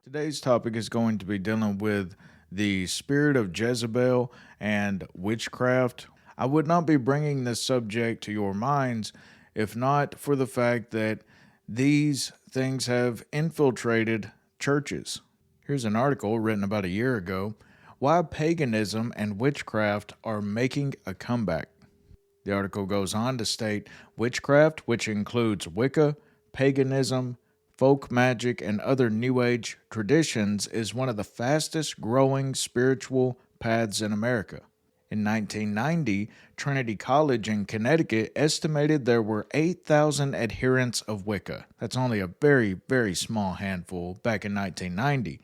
Today's topic is going to be dealing with the spirit of Jezebel and witchcraft. I would not be bringing this subject to your minds if not for the fact that these things have infiltrated churches. Here's an article written about a year ago: Why Paganism and Witchcraft Are Making a Comeback. The article goes on to state witchcraft, which includes Wicca, paganism, folk magic, and other New Age traditions, is one of the fastest growing spiritual paths in America. In 1990, Trinity College in Connecticut estimated there were 8,000 adherents of Wicca. That's only a very, very small handful back in 1990.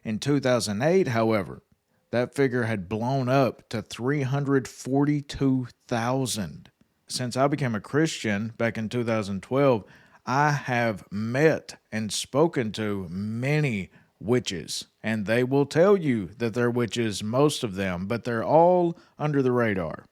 In 2008, however, that figure had blown up to 342,000. Since I became a Christian back in 2012, I have met and spoken to many witches, and they will tell you that they're witches, most of them, but they're all under the radar.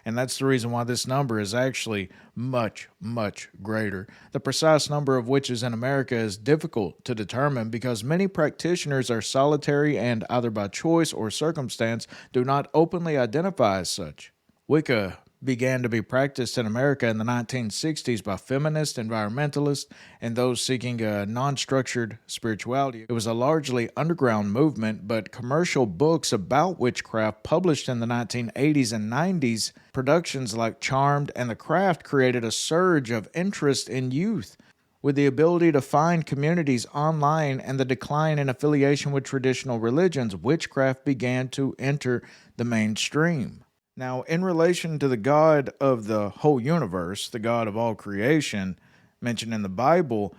And that's the reason why this number is actually much, much greater. The precise number of witches in America is difficult to determine because many practitioners are solitary and, either by choice or circumstance, do not openly identify as such. Wicca began to be practiced in America in the 1960s by feminists, environmentalists, and those seeking a non-structured spirituality. It was a largely underground movement, but commercial books about witchcraft published in the 1980s and 90s, productions like Charmed and The Craft, created a surge of interest in youth. With the ability to find communities online and the decline in affiliation with traditional religions, witchcraft began to enter the mainstream. Now, in relation to the God of the whole universe, the God of all creation, mentioned in the Bible,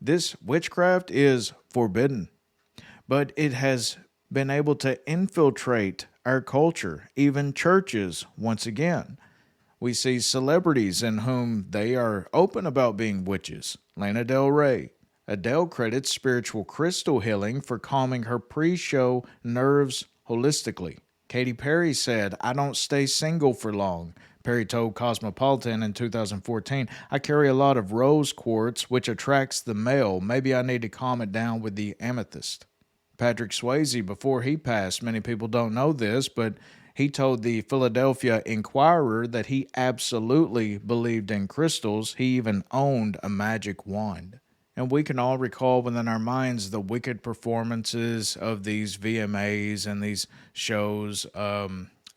this witchcraft is forbidden. But it has been able to infiltrate our culture, even churches, once again. We see celebrities in whom they are open about being witches. Lana Del Rey. Adele credits spiritual crystal healing for calming her pre-show nerves holistically. Katy Perry said, "I don't stay single for long." Perry told Cosmopolitan in 2014, "I carry a lot of rose quartz, which attracts the male. Maybe I need to calm it down with the amethyst." Patrick Swayze, before he passed, many people don't know this, but he told the Philadelphia Inquirer that he absolutely believed in crystals. He even owned a magic wand. And we can all recall within our minds the wicked performances of these VMAs and these shows.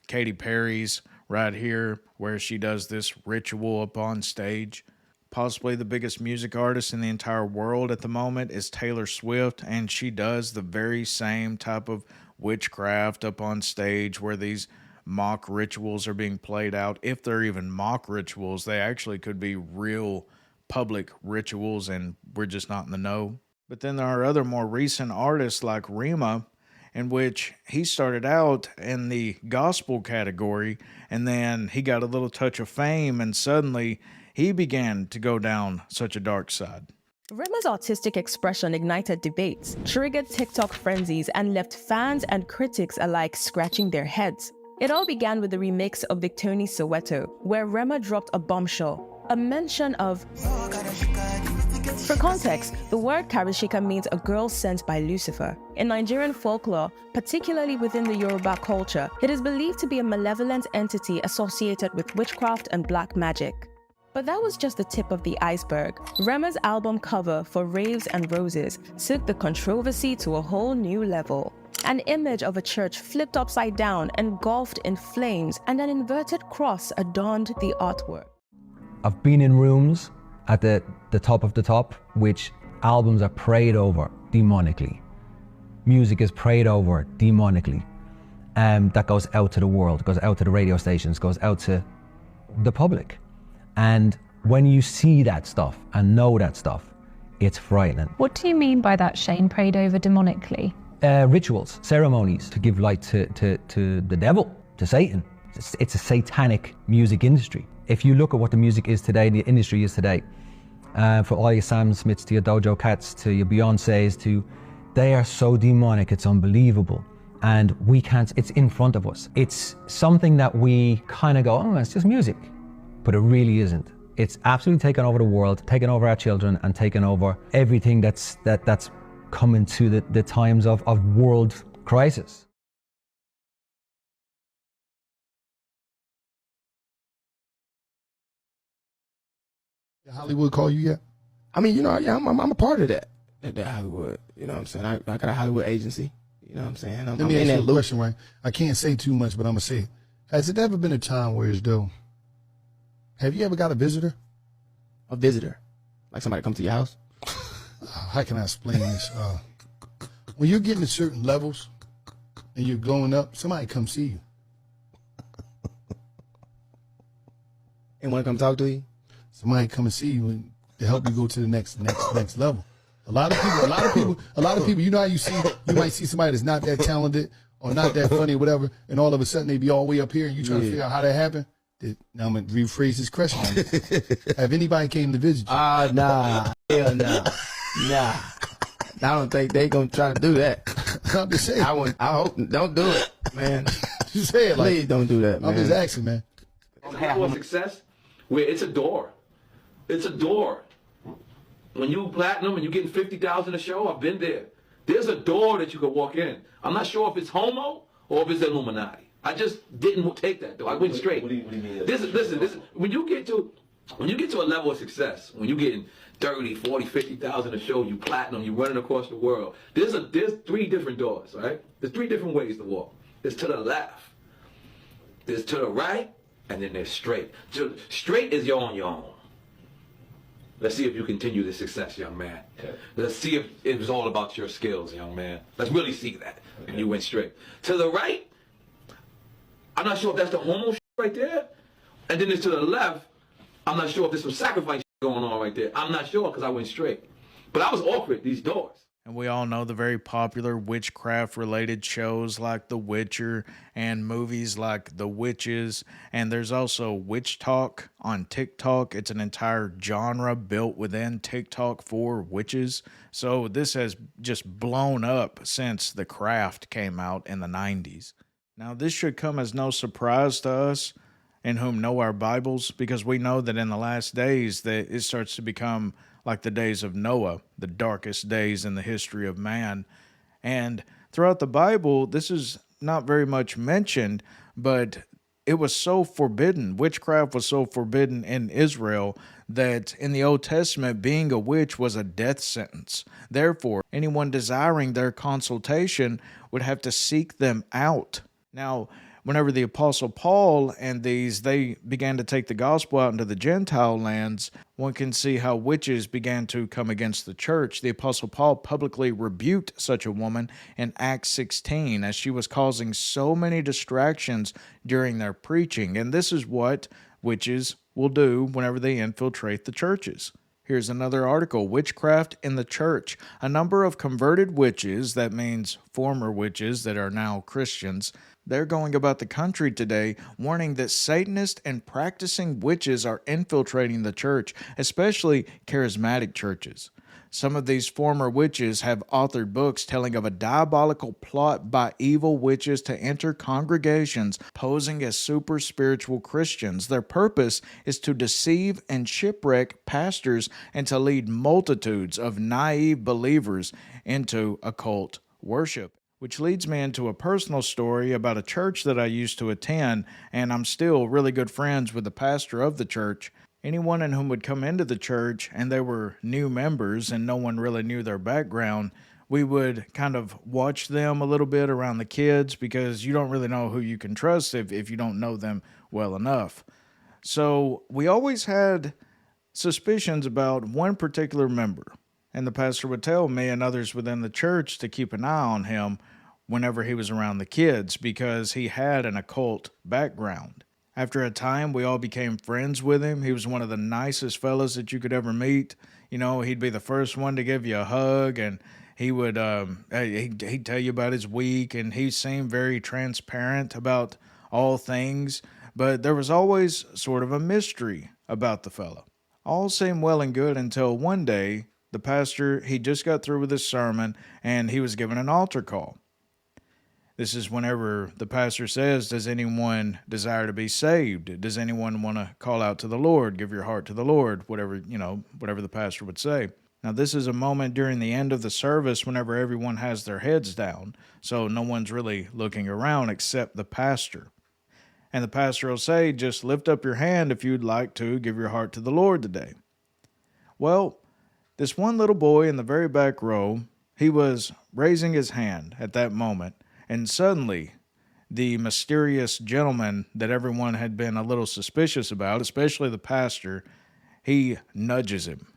Katy Perry's right here, where she does this ritual up on stage. Possibly the biggest music artist in the entire world at the moment is Taylor Swift, and she does the very same type of witchcraft up on stage where these mock rituals are being played out. If they're even mock rituals, they actually could be real public rituals, and we're just not in the know. But then there are other more recent artists like Rima, in which he started out in the gospel category, and then he got a little touch of fame, and suddenly he began to go down such a dark side. Rima's artistic expression ignited debates, triggered TikTok frenzies, and left fans and critics alike scratching their heads. It all began with the remix of Victoni Soweto, where Rema dropped a bombshell, a mention of... For context, the word Karishika means a girl sent by Lucifer. In Nigerian folklore, particularly within the Yoruba culture, it is believed to be a malevolent entity associated with witchcraft and black magic. But that was just the tip of the iceberg. Rema's album cover for Raves and Roses took the controversy to a whole new level. An image of a church flipped upside down, engulfed in flames, and an inverted cross adorned the artwork. I've been in rooms at the top of the top, which albums are prayed over demonically. Music is prayed over demonically. That goes out to the world, goes out to the radio stations, goes out to the public. And when you see that stuff and know that stuff, it's frightening. What do you mean by that, Shane, prayed over demonically? Rituals, ceremonies to give light to the devil, to Satan. It's a satanic music industry. If you look at what the music is today, the industry is today, for all your Sam Smiths to your Dojo Cats to your Beyoncés, they are so demonic, it's unbelievable. and we can't, it's in front of us. It's something that we kind of go, oh, it's just music, but it really isn't. It's absolutely taken over the world, taken over our children, and taken over everything that's coming to the times of world crisis. Hollywood call you yet? I mean, yeah, I'm a part of that. That Hollywood, you know what I'm saying? I got a Hollywood agency, you know what I'm saying? Let me ask you a question, right? I can't say too much, but I'm going to say it. Has it ever been a time where as though, have you ever got a visitor? A visitor? Like somebody come to your house? How can I explain this? When you're getting to certain levels and you're going up, somebody come see you. And want to come talk to you? Somebody come and see you to help you go to the next level. A lot of people, you know how you might see somebody that's not that talented or not that funny or whatever, and all of a sudden they be all the way up here and you trying to figure out how that happened. Now I'm going to rephrase this question. Have anybody came to visit you? Nah. Hell nah. Nah. I don't think they going to try to do that. I'm just saying. I hope, don't do it, man. Just say it. Please don't do that, man. I'm just asking, man. It's a level of success where it's a door. It's a door. When you platinum and you getting 50,000 a show, I've been there. There's a door that you can walk in. I'm not sure if it's homo or if it's Illuminati. I just didn't take that door. I went straight. What do you mean? Listen. When you get to a level of success, when you're getting 30, 40, 50,000 a show, you platinum, you running across the world. There's 3 different doors, right? There's 3 different ways to walk. There's to the left. There's to the right, and then there's straight. Straight is you're on your own. Let's see if you continue this success, young man. Okay. Let's see if it was all about your skills, young man. Let's really see that. Okay. And you went straight. To the right, I'm not sure if that's the homo right there. And then it's to the left, I'm not sure if there's some sacrifice going on right there. I'm not sure because I went straight. But I was offered these doors. And we all know the very popular witchcraft-related shows like The Witcher and movies like The Witches. And there's also Witch Talk on TikTok. It's an entire genre built within TikTok for witches. So this has just blown up since The Craft came out in the 90s. Now, this should come as no surprise to us in whom know our Bibles, because we know that in the last days that it starts to become like the days of Noah, the darkest days in the history of man. And throughout the Bible, this is not very much mentioned, but it was so forbidden. Witchcraft was so forbidden in Israel that in the Old Testament, being a witch was a death sentence. Therefore, anyone desiring their consultation would have to seek them out. Now, whenever the Apostle Paul and they began to take the gospel out into the Gentile lands, one can see how witches began to come against the church. The Apostle Paul publicly rebuked such a woman in Acts 16 as she was causing so many distractions during their preaching. And this is what witches will do whenever they infiltrate the churches. Here's another article, Witchcraft in the Church. A number of converted witches, that means former witches that are now Christians, they're going about the country today warning that Satanists and practicing witches are infiltrating the church, especially charismatic churches. Some of these former witches have authored books telling of a diabolical plot by evil witches to enter congregations posing as super spiritual Christians. Their purpose is to deceive and shipwreck pastors and to lead multitudes of naive believers into occult worship. Which leads me into a personal story about a church that I used to attend, and I'm still really good friends with the pastor of the church. Anyone in whom would come into the church and they were new members and no one really knew their background, we would kind of watch them a little bit around the kids because you don't really know who you can trust if you don't know them well enough. So we always had suspicions about one particular member. And the pastor would tell me and others within the church to keep an eye on him whenever he was around the kids because he had an occult background. After a time, we all became friends with him. He was one of the nicest fellas that you could ever meet. You know, he'd be the first one to give you a hug, and he would he'd tell you about his week, and he seemed very transparent about all things. But there was always sort of a mystery about the fella. All seemed well and good until one day, the pastor, he just got through with his sermon, and he was given an altar call. This is whenever the pastor says, does anyone desire to be saved? Does anyone want to call out to the Lord, give your heart to the Lord, whatever, whatever the pastor would say. Now, this is a moment during the end of the service whenever everyone has their heads down, so no one's really looking around except the pastor. And the pastor will say, just lift up your hand if you'd like to give your heart to the Lord today. Well, this one little boy in the very back row, he was raising his hand at that moment, and suddenly the mysterious gentleman that everyone had been a little suspicious about, especially the pastor, he nudges him,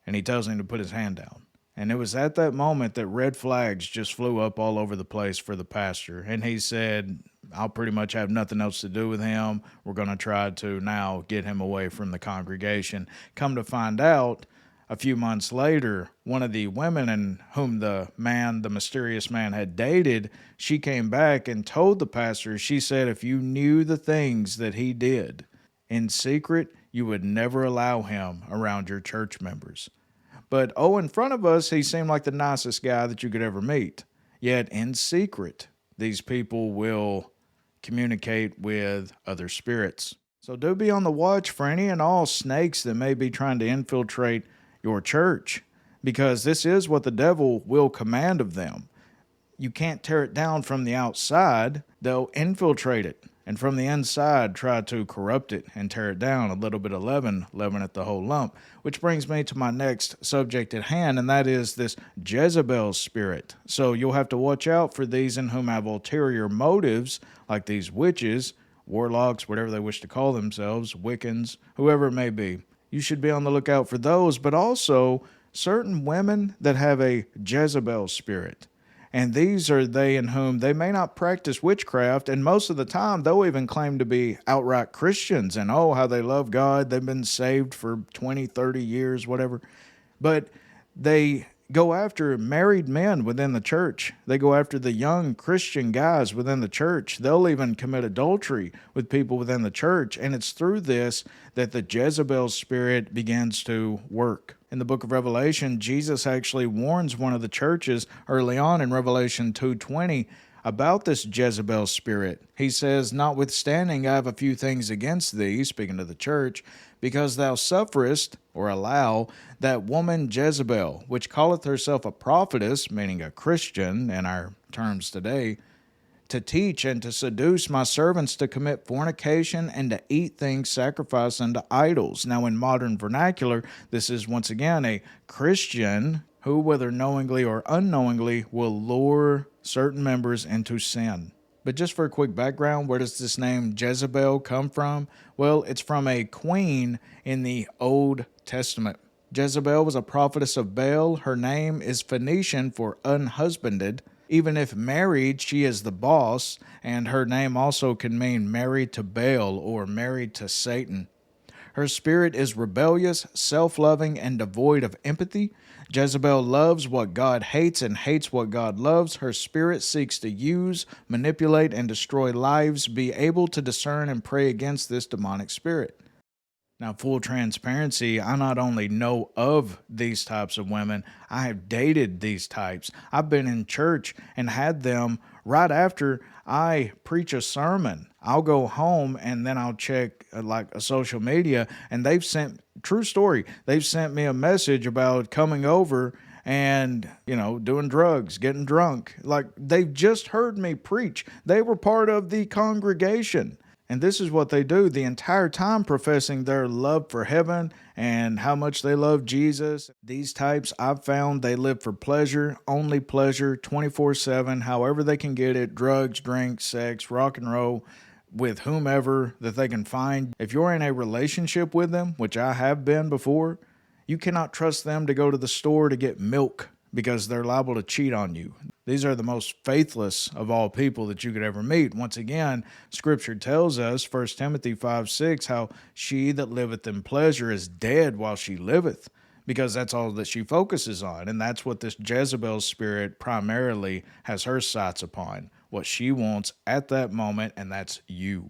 and he tells him to put his hand down. And it was at that moment that red flags just flew up all over the place for the pastor. And he said, I'll pretty much have nothing else to do with him. We're going to try to now get him away from the congregation. Come to find out, a few months later, one of the women in whom the mysterious man had dated, she came back and told the pastor, she said, if you knew the things that he did in secret, you would never allow him around your church members. But, in front of us, he seemed like the nicest guy that you could ever meet. Yet, in secret, these people will communicate with other spirits. So do be on the watch for any and all snakes that may be trying to infiltrate your church, because this is what the devil will command of them. You can't tear it down from the outside. They'll infiltrate it, and from the inside try to corrupt it and tear it down. A little bit of leaven it the whole lump. Which brings me to my next subject at hand, and that is this Jezebel spirit. So you'll have to watch out for these in whom have ulterior motives, like these witches, warlocks, whatever they wish to call themselves, Wiccans, whoever it may be. You should be on the lookout for those, but also certain women that have a Jezebel spirit. And these are they in whom they may not practice witchcraft, and most of the time they'll even claim to be outright Christians, and how they love God, they've been saved for 20, 30 years, whatever. But they go after married men within the church. They go after the young Christian guys within the church. They'll even commit adultery with people within the church, and it's through this that the Jezebel spirit begins to work. In the book of Revelation, Jesus actually warns one of the churches early on in Revelation 2:20 about this Jezebel spirit. He says, notwithstanding, I have a few things against thee, speaking to the church, because thou sufferest, or allow, that woman Jezebel, which calleth herself a prophetess, meaning a Christian in our terms today, to teach and to seduce my servants to commit fornication and to eat things sacrificed unto idols. Now, in modern vernacular, this is once again a Christian who, whether knowingly or unknowingly, will lure certain members into sin. But just for a quick background, where does this name Jezebel come from? Well, it's from a queen in the Old Testament. Jezebel was a prophetess of Baal. Her name is Phoenician for unhusbanded. Even if married, she is the boss, and her name also can mean married to Baal or married to Satan. Her spirit is rebellious, self-loving, and devoid of empathy. Jezebel loves what God hates and hates what God loves. Her spirit seeks to use, manipulate, and destroy lives. Be able to discern and pray against this demonic spirit. Now, full transparency, I not only know of these types of women, I have dated these types. I've been in church and had them right after I preach a sermon. I'll go home and then I'll check like a social media, and they've sent, true story, they've sent me a message about coming over and, doing drugs, getting drunk. Like, they've just heard me preach. They were part of the congregation. And this is what they do the entire time, professing their love for heaven and how much they love Jesus. These types, I've found, they live for pleasure, only pleasure, 24/7, however they can get it, drugs, drink, sex, rock and roll, with whomever that they can find. If you're in a relationship with them, which I have been before, you cannot trust them to go to the store to get milk because they're liable to cheat on you. These are the most faithless of all people that you could ever meet. Once again, Scripture tells us, 1 Timothy 5:6, how she that liveth in pleasure is dead while she liveth, because that's all that she focuses on. And that's what this Jezebel spirit primarily has her sights upon, what she wants at that moment, and that's you.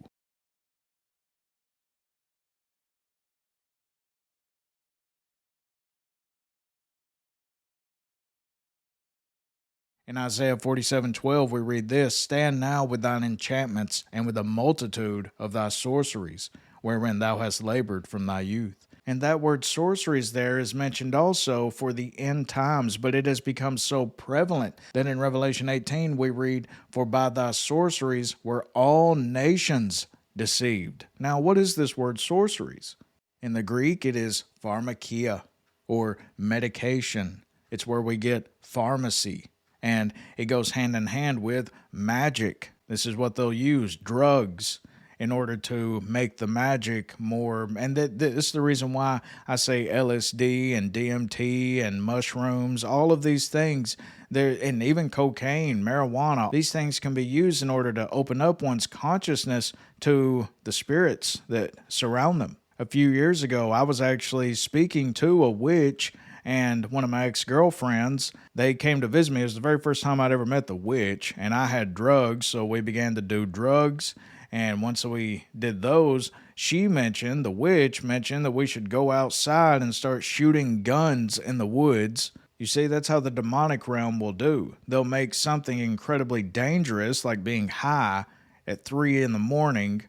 In Isaiah 47:12, we read this: Stand now with thine enchantments and with a multitude of thy sorceries, wherein thou hast labored from thy youth. And that word sorceries there is mentioned also for the end times, but it has become so prevalent that in Revelation 18 we read, For by thy sorceries were all nations deceived. Now, what is this word sorceries? In the Greek, it is pharmakia, or medication. It's where we get pharmacy, and it goes hand in hand with magic. This is what they'll use, drugs, in order to make the magic more. And this is the reason why I say LSD and DMT and mushrooms, all of these things, and even cocaine, marijuana, these things can be used in order to open up one's consciousness to the spirits that surround them. A few years ago, I was actually speaking to a witch and one of my ex-girlfriends. They came to visit me. It was the very first time I'd ever met the witch, and I had drugs, so we began to do drugs. And once we did those, the witch mentioned that we should go outside and start shooting guns in the woods. You see, that's how the demonic realm will do. They'll make something incredibly dangerous, like being high at 3 in the morning,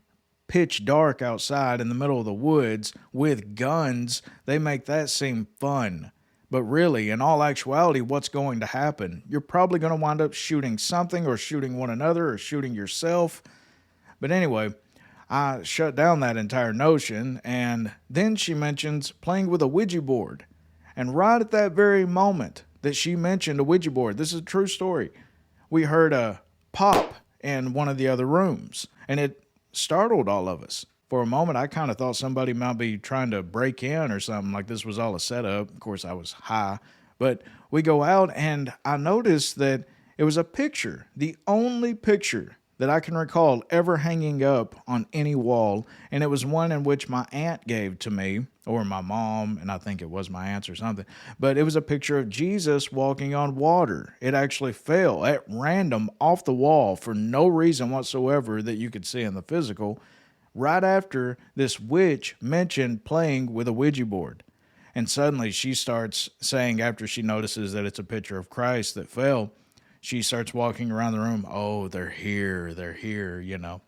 pitch dark outside in the middle of the woods with guns. They make that seem fun. But really, in all actuality, what's going to happen? You're probably going to wind up shooting something, or shooting one another, or shooting yourself. But anyway, I shut down that entire notion, and then she mentions playing with a Ouija board. And right at that very moment that she mentioned a Ouija board, this is a true story, we heard a pop in one of the other rooms, and it startled all of us. For a moment, I kind of thought somebody might be trying to break in or something, like this was all a setup. Of course, I was high. But we go out, and I noticed that it was a picture, the only picture that I can recall ever hanging up on any wall, and it was one in which my aunt gave to me, or my mom, and I think it was my aunt's or something, but it was a picture of Jesus walking on water. It actually fell at random off the wall for no reason whatsoever that you could see in the physical, right after this witch mentioned playing with a Ouija board. And suddenly she starts saying, after she notices that it's a picture of Christ that fell, she starts walking around the room. Oh, they're here, you know.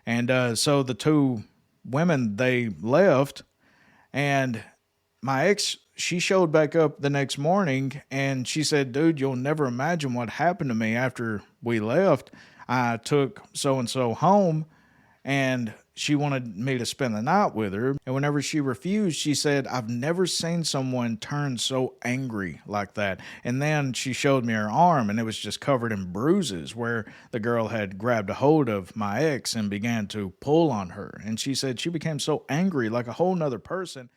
And so the two women, they left, and my ex, she showed back up the next morning, and she said, dude, you'll never imagine what happened to me after we left. I took so-and-so home, and she wanted me to spend the night with her. And whenever she refused, she said, I've never seen someone turn so angry like that. And then she showed me her arm, and it was just covered in bruises where the girl had grabbed a hold of my ex and began to pull on her. And she said she became so angry, like a whole nother person.